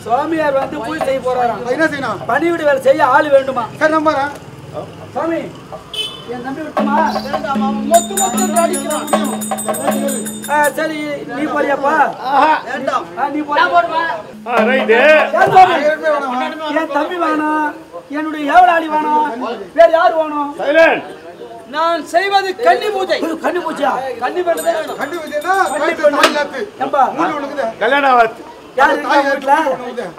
சுவாமியார் வந்து பூஜை செய்ய போறாராம். என்ன செய்யணும்? பணிவிட வேலை செய்ய ஆள் வேண்டுமா? சரி நம்புறேன். சுவாமி என் தம்பி விட்டுமா? சரி நீ போறியாப்பா? நீ போடுமா? என் தம்பி வேணும், என்னுடைய எவ்வளவு வேணும், வேற யாரு வேணும்? நான் செய்வது கன்னி பூஜை. கன்னி பூஜையா? கன்னி பூஜை கல்யாணம் யாரு வீட்டுல?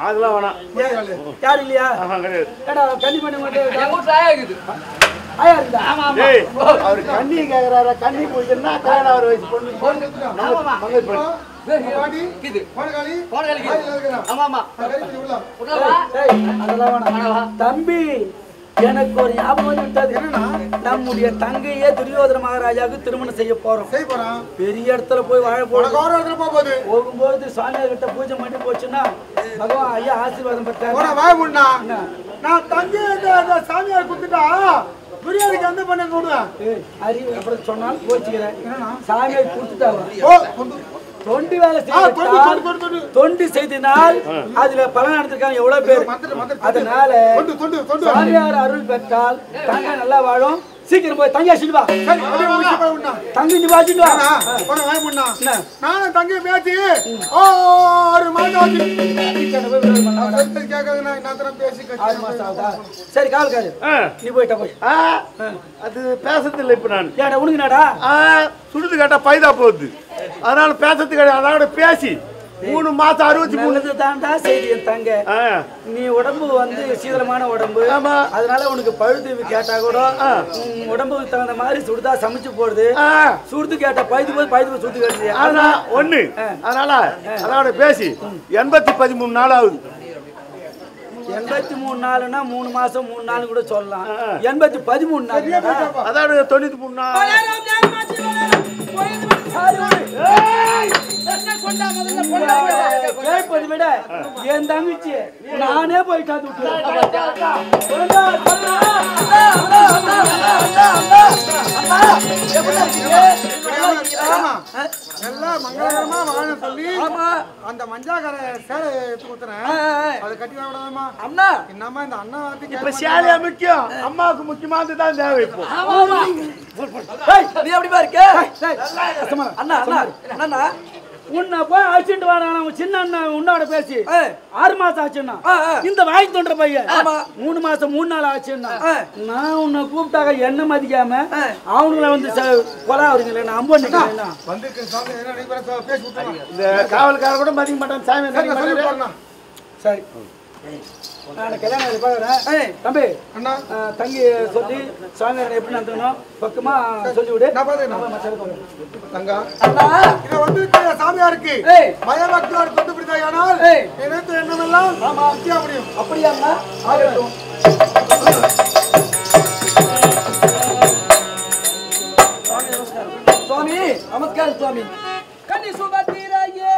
அதெல்லாம் வேணாம். யாரு இல்லையா? கன்னி பண்ணி அவர் கண்ணி கேக்குறாரு. கண்ணி பூஜைன்னா கல்யாணம் வயசு பொண்ணு தம்பி. எனக்கு ஒரு ஞாபகம் விட்டது. நம்முடைய தங்கையே துரியோதன மகாராஜாவுக்கு திருமணம் செய்ய போறோம். பெரிய இடத்துல போய் வாழ போகும்போது சுவாமியார் கிட்ட பூஜை பண்ணி போச்சுன்னா பகவான் ஐயா ஆசீர்வாதம் பெற்றார். நான் தங்கையை சாமியார் கொடுத்துட்டா துரியோதனுக்கு எந்த பண்ண போடுவேன் அறிவு அப்புறம் சொன்னாலும் போச்சுக்கிறேன். சாமியார் கொடுத்துட்டாங்க. தொண்டு வேலை தொண்டு செய்தனால் அதுல பலன் எடுத்திருக்காங்க எவ்வளவு பேர். அதனால சாமியார் அருள் பெற்றால் தங்க நல்லா வாழும். சீக்கிரம் போய் தங்கியா சொல்லுவா. தங்கி வாசிட்டு நானும் தங்கி பேசி சரி காவல்காரு நீ போயிட்டா போய் அது பேசுறது இல்லை. இப்ப நான் ஏடா உனக்கு நாடா சுடுது கேட்டா பைதா போகுது. அதனால பேசுறது கிடையாது. அதோட பேசி 3 மாசம் 63 தாண்டா செய்தி தங்க. நீ உடம்பு வந்து சீதளமான உடம்பு. அதனால உனக்கு பழுது கேட்டா கூட உடம்புக்கு தகுந்த மாதிரி சுடுதா சமைச்சு போடுது. சுடுது கேட்டா பழுது போய் சுடுது கேட்டு ஒண்ணு. அதனால அதோட பேசி 13 நாள் ஆகுது. 83 நாள்னா 3 மாசம் 3 நாள் கூட சொல்லலாம். 13 நாள் அதாவது 93 நாள். விட என் தங்கச்சி நானே போயிட்டாது. எல்லாம் மங்களகரமா வாழ சொல்லி அந்த மஞ்சாக்கரை சேலை கொடுத்துறேன். அதை கட்டி விடாதமா அண்ணா. என்னம்மா இந்த அண்ணா இப்ப சேலையா முக்கியம்? அம்மாவுக்கு முக்கியமானது தான் தேவை. இப்போ நீ எப்படி இருக்க அண்ணா? அண்ணா உன்னை போய் அழைச்சிட்டு வாடா. சின்ன அண்ணன் உன்னோட பேசி 6 மாசம் ஆச்சுன்னா இந்த வாங்கி தோன்ற பையன் 3 மாசம் 3 நாள் ஆச்சுன்னா நான் உன்னை கூப்பிட்டாங்க என்ன மதிக்காம அவனுங்களை வந்து கொலை வருங்களே. நான் அம்பு இந்த காவல்கார கூட மதிக்க மாட்டான். சாமி சரி நான் கல்யாணம் பார்க்குறேன். தம்பி அண்ணா தங்கி சொல்லி சாமியார் எப்படி நடத்தணும் பக்கமா சொல்லி விடு. சாமியாருக்கு பயபக்தியோடு கொண்டு பிடித்தாயானால் நினைத்து எண்ணமெல்லாம் முக்கிய முடியும். அப்படியா ஆகட்டும். சுவாமி நமஸ்காரம் சுவாமி. கன்னி சுபத்திராயே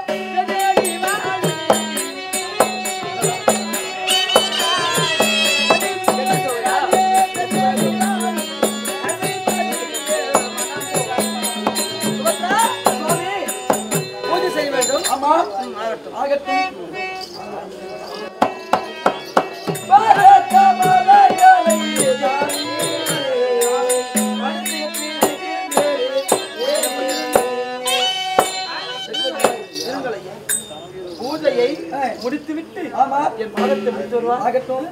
பூஜையை முடித்துவிட்டு என் பாதத்தை முடித்து வருவார். ஆகட்டும்.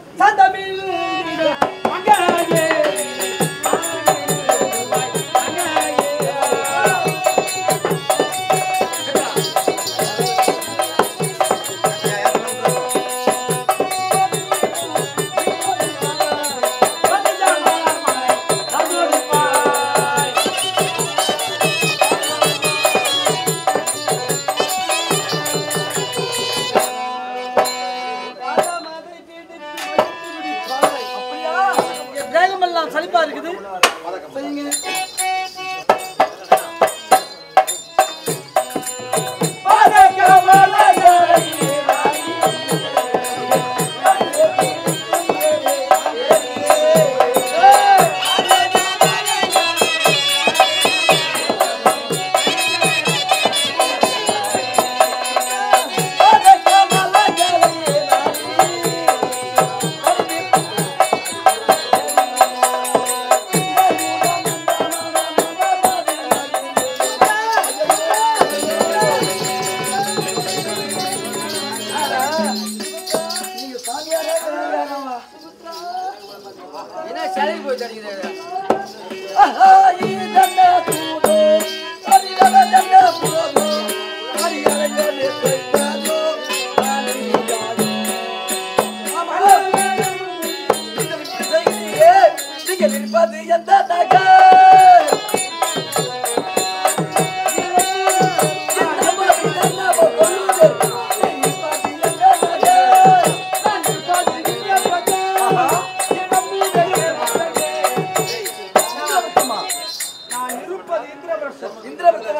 அப்படியா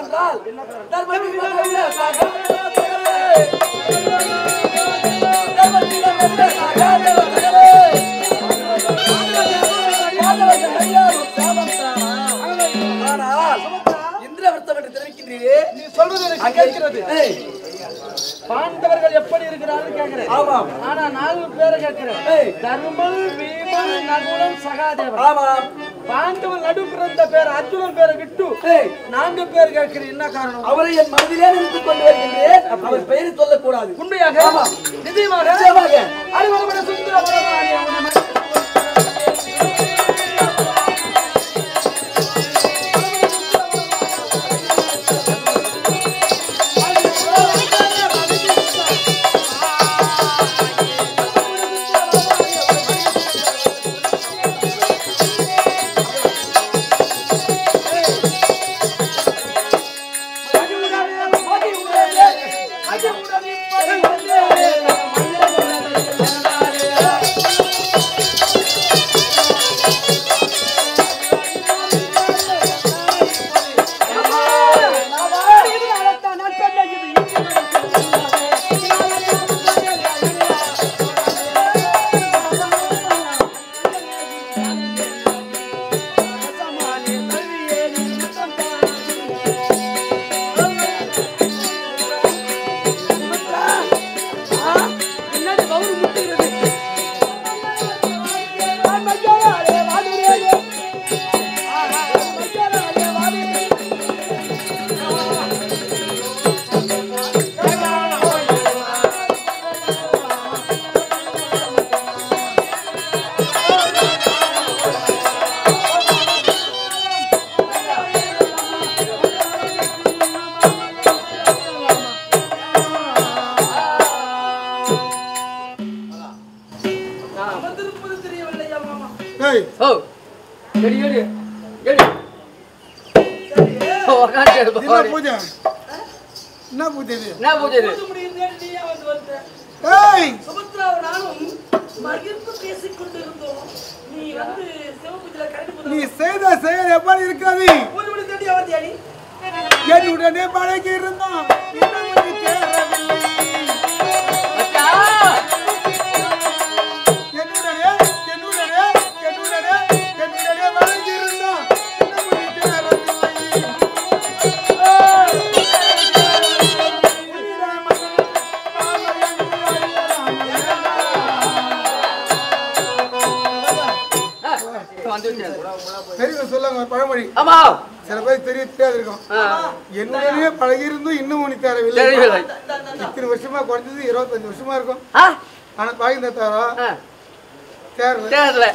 என்னவென்றால் இந்திரவர்த்தம் என்று தெரிவிக்கின்றீரே, நீ சொல்றது எனக்கு கேட்கிறது. பாண்டவர்கள் எப்படி இருக்கிறார்கள் கேட்கிறேன். ஆமாம். ஆனா 4 பேரை கேட்கிறேன். தர்மன், பீமன், நகுலன், சகாதேவன். ஆமாம். பாண்டவன் நடுப்புற பேர் அர்ஜுனன் பேரை விட்டு 4 பேர் கேட்கிறேன். என்ன காரணம்? அவரை என் மனதிலே நிறுத்திக் கொண்டு வருகின்றேன். அவர் பெயரை சொல்லக்கூடாது. உண்மையாக? ஆமாம். நிச்சயமாக. அறிவரப்பட சுந்தர நீ செய்த செயல் எப்படி இருக்காது? என்னுடனே பழகி இருந்தோம். சொல்லுங்க பழமொழி. ஆமா, சில பேர் தெரியாது இருக்கும். என்னுடனே பழகி இருந்தும் இன்னும் உனக்கு தேவையில்லை. இத்தனை வருஷமா குறைஞ்சது 25 வருஷமா இருக்கும். ஆனா பாய்ந்த தாரா தேரல.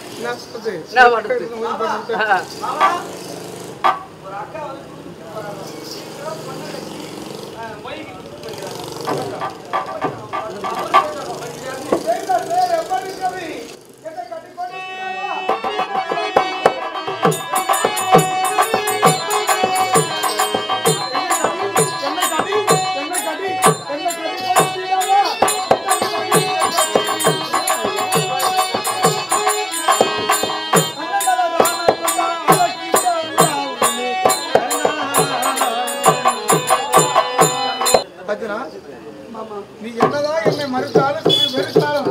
நீ என்னதான் என்னை மறுத்தாலும் வெறுத்தாலும்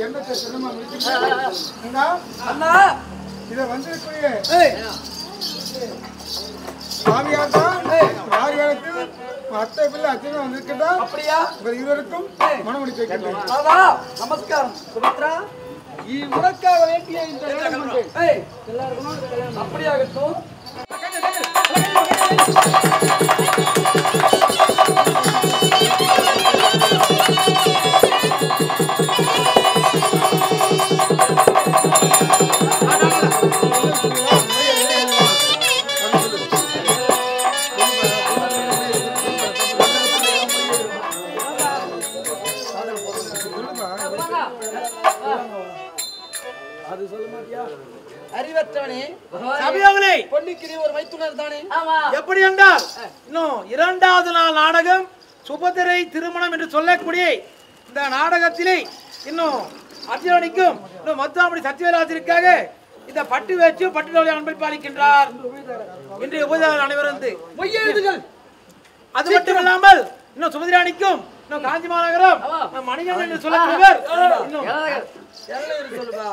எண்ணத்தை சிரமமா இதை வந்திருக்கூடிய மாமியார்தான் மாரியாருக்கு அத்தை பிள்ளை அச்சனை வந்திருக்கா. அப்படியா? இவர் இருவருக்கும் மனமுடி கேட்கிறேன். நமஸ்காரம் சுமித்ரா. உனக்காக வேண்டிய இந்த எல்லாருக்கும் அப்படியாகட்டும். அறிவற்றவனே சபையோர்களே, பொன்னிக்கிரி ஒரு மைத்துனர் தானே? எப்படி என்றால் இன்னும் 2வது நாள் நாடகம் சுபத்திரை திருமணம் என்று சொல்லக்கூடிய இந்த நாடகத்திலே இன்னும் அர்ஜுனனுக்கும் இன்னும் மொத்தமடி சத்தியராஜருக்காக இந்த பட்டு வச்சு பட்டு அன்பை பாலிக்கின்றார். இன்றைய உபதேசர் அனைவரும் வந்து மொய்யெழுதுகள் அது மட்டும் இல்லாமல் இன்னும் சுமதிராணிக்கும் இன்னும் காஞ்சி மாநகரம் மணிகண்டன் என்று சொல்லக்கூடியவர் இன்னும் சொல்லுப்பா